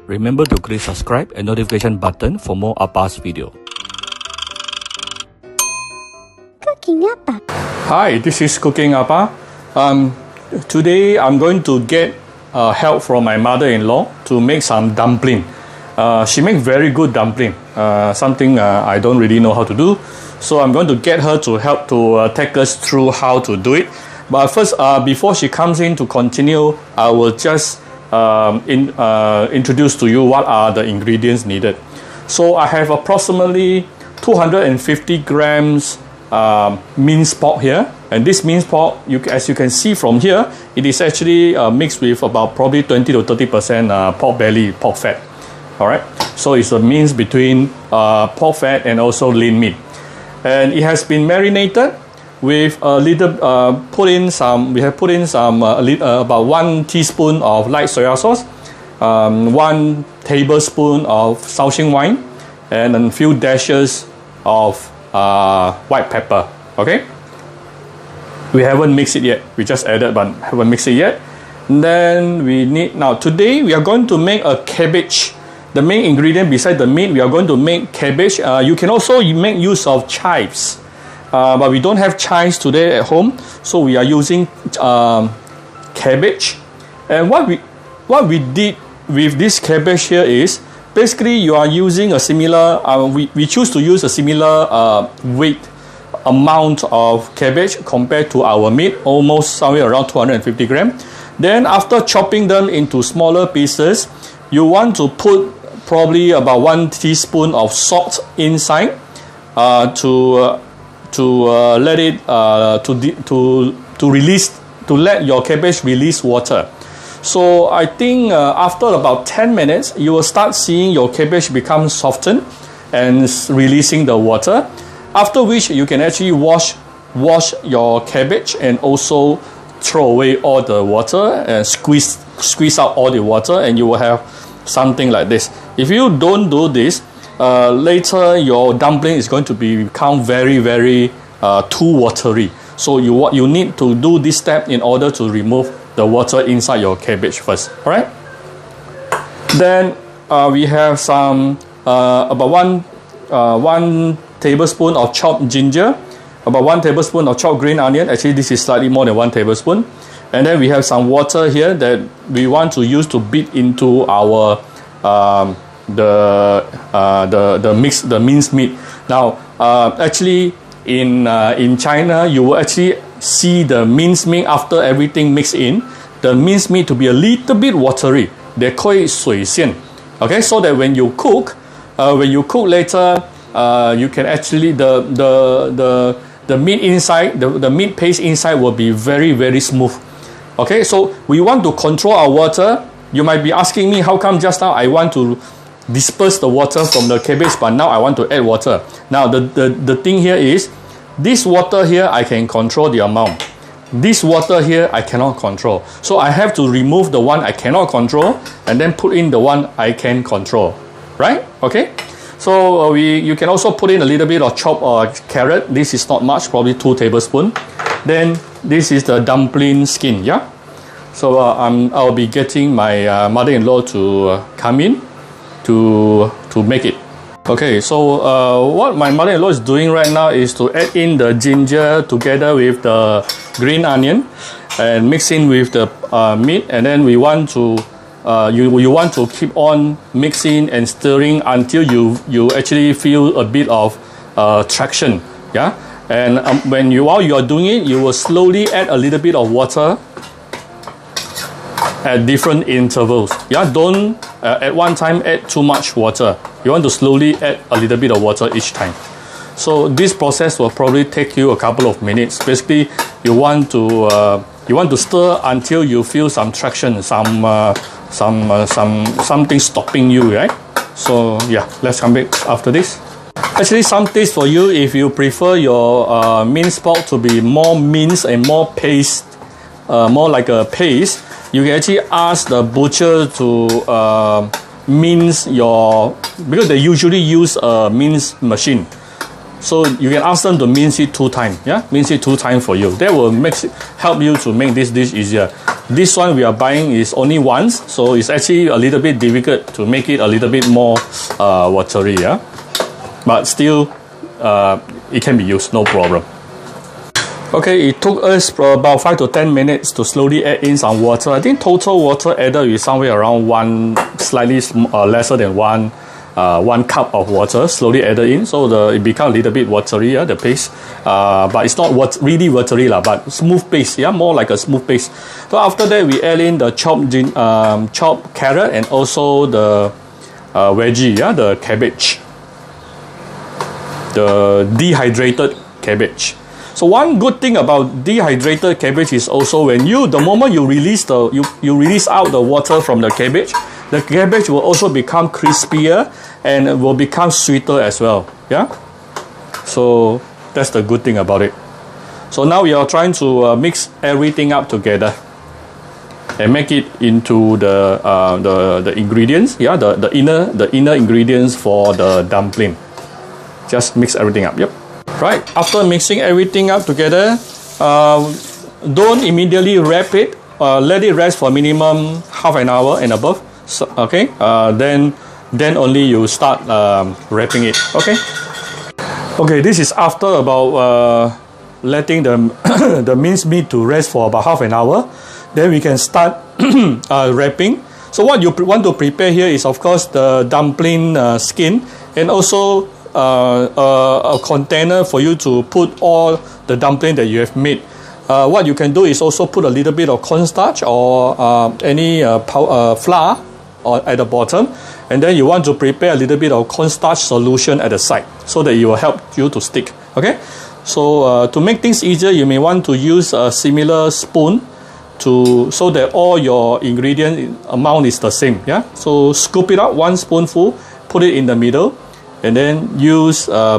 Remember to click subscribe and notification button for more Appa's video. Cooking Appa. Hi, this is Cooking Appa. Today I'm going to get help from my mother-in-law to make some dumpling. She makes very good dumpling, something I don't really know how to do. So I'm going to get her to help to take us through how to do it. But first, before she comes in to continue, I will just introduce to you what are the ingredients needed. So I have approximately 250 grams minced pork here, and this minced pork, as you can see from here, it is actually mixed with about probably 20 to 30% pork belly, pork fat. All right, so it's a mix between pork fat and also lean meat, and it has been marinated with a little we have put in some about 1 teaspoon of light soya sauce, 1 tablespoon of Shaoxing wine, and a few dashes of white pepper. Okay, we haven't mixed it yet, we just added but haven't mixed it yet. And then today we are going to make a cabbage. The main ingredient beside the meat, we are going to make cabbage. You can also make use of chives, but we don't have chives today at home, so we are using cabbage. And what we did with this cabbage here is basically you are using a similar we choose to use a similar weight amount of cabbage compared to our meat, almost somewhere around 250 grams. Then after chopping them into smaller pieces, you want to put probably about 1 teaspoon of salt inside to let your cabbage release water. So I think after about 10 minutes, you will start seeing your cabbage become softened and releasing the water. After which you can actually wash your cabbage and also throw away all the water and squeeze out all the water, and you will have something like this. If you don't do this, later your dumpling is going to become very, very too watery. So you need to do this step in order to remove the water inside your cabbage first. All right. Then we have some about one tablespoon of chopped ginger, about 1 tablespoon of chopped green onion. Actually, this is slightly more than 1 tablespoon. And then we have some water here that we want to use to beat into our the minced meat. Now, actually, in China, you will actually see the minced meat after everything mixed in. The minced meat to be a little bit watery. They call it 水馅. Okay, so that when you cook later, you can actually the meat inside, the meat paste inside will be very, very smooth. Okay, so we want to control our water. You might be asking me, how come just now I want to disperse the water from the cabbage, but now I want to add water? Now the thing here is, this water here I can control the amount. This water here I cannot control. So I have to remove the one I cannot control and then put in the one I can control. Right? Okay? So you can also put in a little bit of chopped carrot. This is not much, probably 2 tablespoons. Then this is the dumpling skin, yeah? So I'll be getting my mother-in-law to come in to make it. Okay, so what my mother-in-law is doing right now is to add in the ginger together with the green onion and mixing with the meat, and then we want to you want to keep on mixing and stirring until you actually feel a bit of traction, yeah. And while you are doing it, you will slowly add a little bit of water at different intervals. Yeah, don't at one time add too much water. You want to slowly add a little bit of water each time. So this process will probably take you a couple of minutes. Basically, you want to stir until you feel some traction, something stopping you, right? So yeah, let's come back after this. Actually, some tips for you if you prefer your minced pork to be more minced and more paste, more like a paste. You can actually ask the butcher to mince because they usually use a mince machine. So you can ask them to mince it 2 times. Yeah, mince it 2 times for you. That will help you to make this dish easier. This one we are buying is only once, so it's actually a little bit difficult to make it a little bit more watery. Yeah, but still it can be used, no problem. Okay, it took us about 5 to 10 minutes to slowly add in some water. I think total water added is somewhere around slightly lesser than 1 cup of water slowly added in, so it becomes a little bit watery, the paste, but it's not really watery but smooth paste, more like a smooth paste. So after that we add in the chopped carrot and also the veggie, the cabbage, the dehydrated cabbage. So one good thing about dehydrated cabbage is also the moment you release you release out the water from the cabbage will also become crispier and it will become sweeter as well. Yeah. So that's the good thing about it. So now we are trying to mix everything up together and make it into the ingredients. Yeah, the inner ingredients for the dumpling. Just mix everything up. Yep. Right. After mixing everything up together, don't immediately wrap it. Let it rest for minimum half an hour and above. So, okay. Then only you start wrapping it. Okay. Okay. This is after about letting the minced meat to rest for about half an hour. Then we can start wrapping. So what you want to prepare here is of course the dumpling skin and also a container for you to put all the dumpling that you have made. What you can do is also put a little bit of cornstarch or any flour at the bottom, and then you want to prepare a little bit of cornstarch solution at the side so that it will help you to stick. Okay, so to make things easier, you may want to use a similar spoon so that all your ingredient amount is the same. Yeah, so scoop it up 1 spoonful, put it in the middle, and then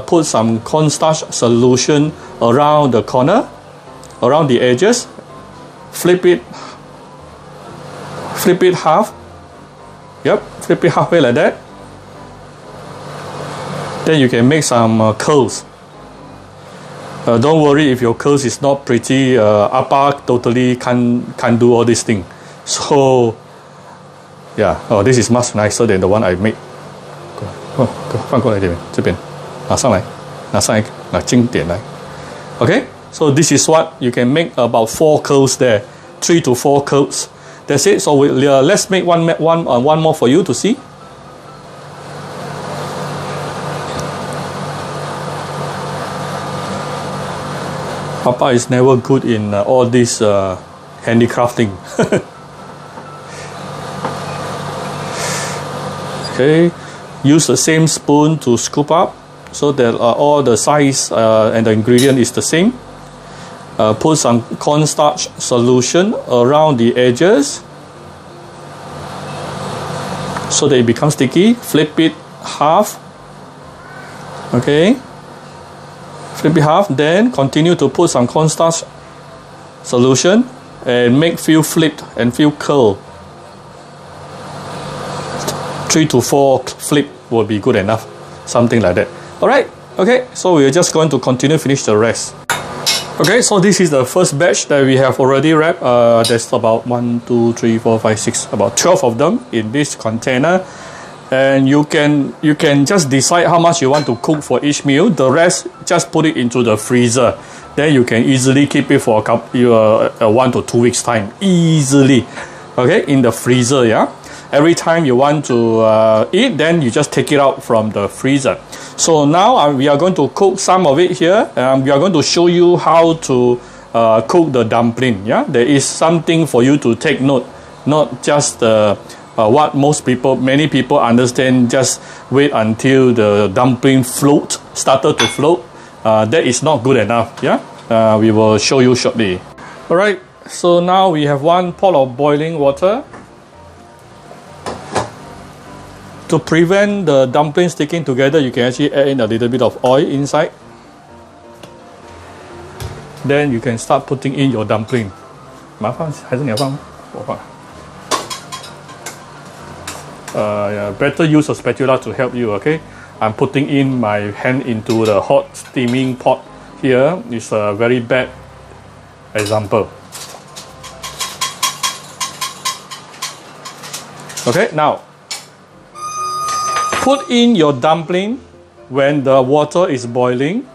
put some cornstarch solution around the corner, around the edges. Flip it half. Yep, flip it halfway like that. Then you can make some curls. Don't worry if your curls is not pretty. Appa totally can't do all these things. So yeah, this is much nicer than the one I made. 放过来这边，这边拿上来，拿近点来。Okay, so this is what you can make about 4 curls there, 3 to 4 curls. That's it. So let's make one more for you to see. Papa is never good in all this handicrafting. Okay. Use the same spoon to scoop up so that all the size and the ingredient is the same. Put some cornstarch solution around the edges so that it becomes sticky. Flip it half. Okay. Flip it half. Then continue to put some cornstarch solution and make few flip and few curl. 3 to 4 flip will be good enough, something like that. All right. Okay. So we're just going to continue finish the rest. Okay. So this is the first batch that we have already wrapped. There's about 1, 2, 3, 4, 5, 6, about 12 of them in this container, and you can just decide how much you want to cook for each meal. The rest, just put it into the freezer. Then you can easily keep it for 1 to 2 weeks time easily. Okay, in the freezer. Yeah. Every time you want to eat, then you just take it out from the freezer. So now we are going to cook some of it here. We are going to show you how to cook the dumpling. Yeah, there is something for you to take note, not just what many people understand. Just wait until the dumpling started to float. That is not good enough. Yeah, we will show you shortly. All right. So now we have 1 pot of boiling water. To prevent the dumplings sticking together, you can actually add in a little bit of oil inside. Then you can start putting in your dumpling. 麻烦还是你要放吗？我放。Yeah, better use a spatula to help you. Okay. I'm putting in my hand into the hot steaming pot here is a very bad example. Okay, now put in your dumpling when the water is boiling.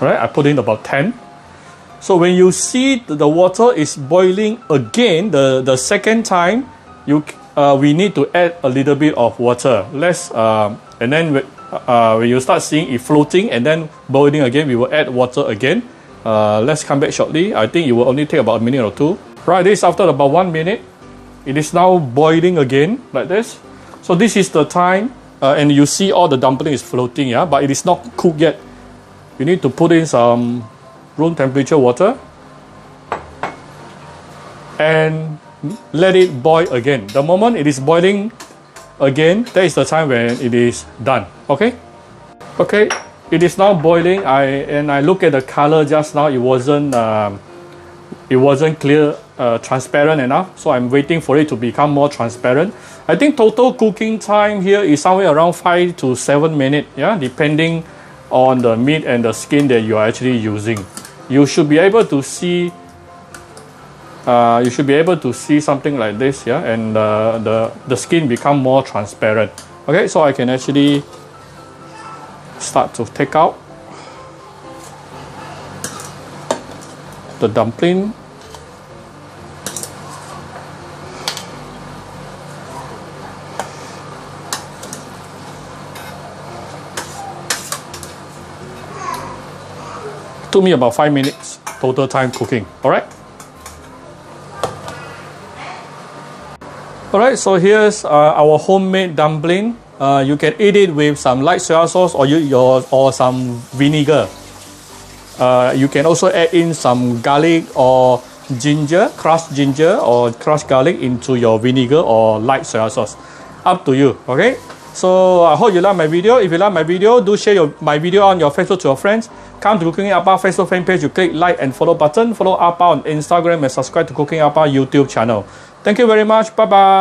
Alright, I put in about 10. So when you see the water is boiling again, the second time, we need to add a little bit of water. And then when you start seeing it floating and then boiling again, we will add water again. Let's come back shortly. I think it will only take about a minute or two. Right, this after about 1 minute. It is now boiling again like this. So this is the time, and you see all the dumpling is floating, yeah, but it is not cooked yet. You need to put in some room temperature water and let it boil again. The moment it is boiling again, that is the time when it is done. Okay, it is now boiling. I look at the color just now. It wasn't clear, transparent enough. So I'm waiting for it to become more transparent. I think total cooking time here is somewhere around 5 to 7 minutes. Yeah, depending on the meat and the skin that you are actually using. You should be able to see something like this, yeah, and the skin become more transparent. Okay, so I can actually start to take out the dumpling. Took me about 5 minutes total time cooking. Alright, so here's our homemade dumpling. You can eat it with some light soy sauce or some vinegar. You can also add in some garlic or ginger, crushed ginger or crushed garlic into your vinegar or light soy sauce. Up to you. Okay, so I hope you like my video. If you like my video, do share my video on your Facebook to your friends. Come to Cooking Appa Facebook fan page. You click like and follow button. Follow Appa on Instagram and subscribe to Cooking Appa YouTube channel. Thank you very much. Bye bye.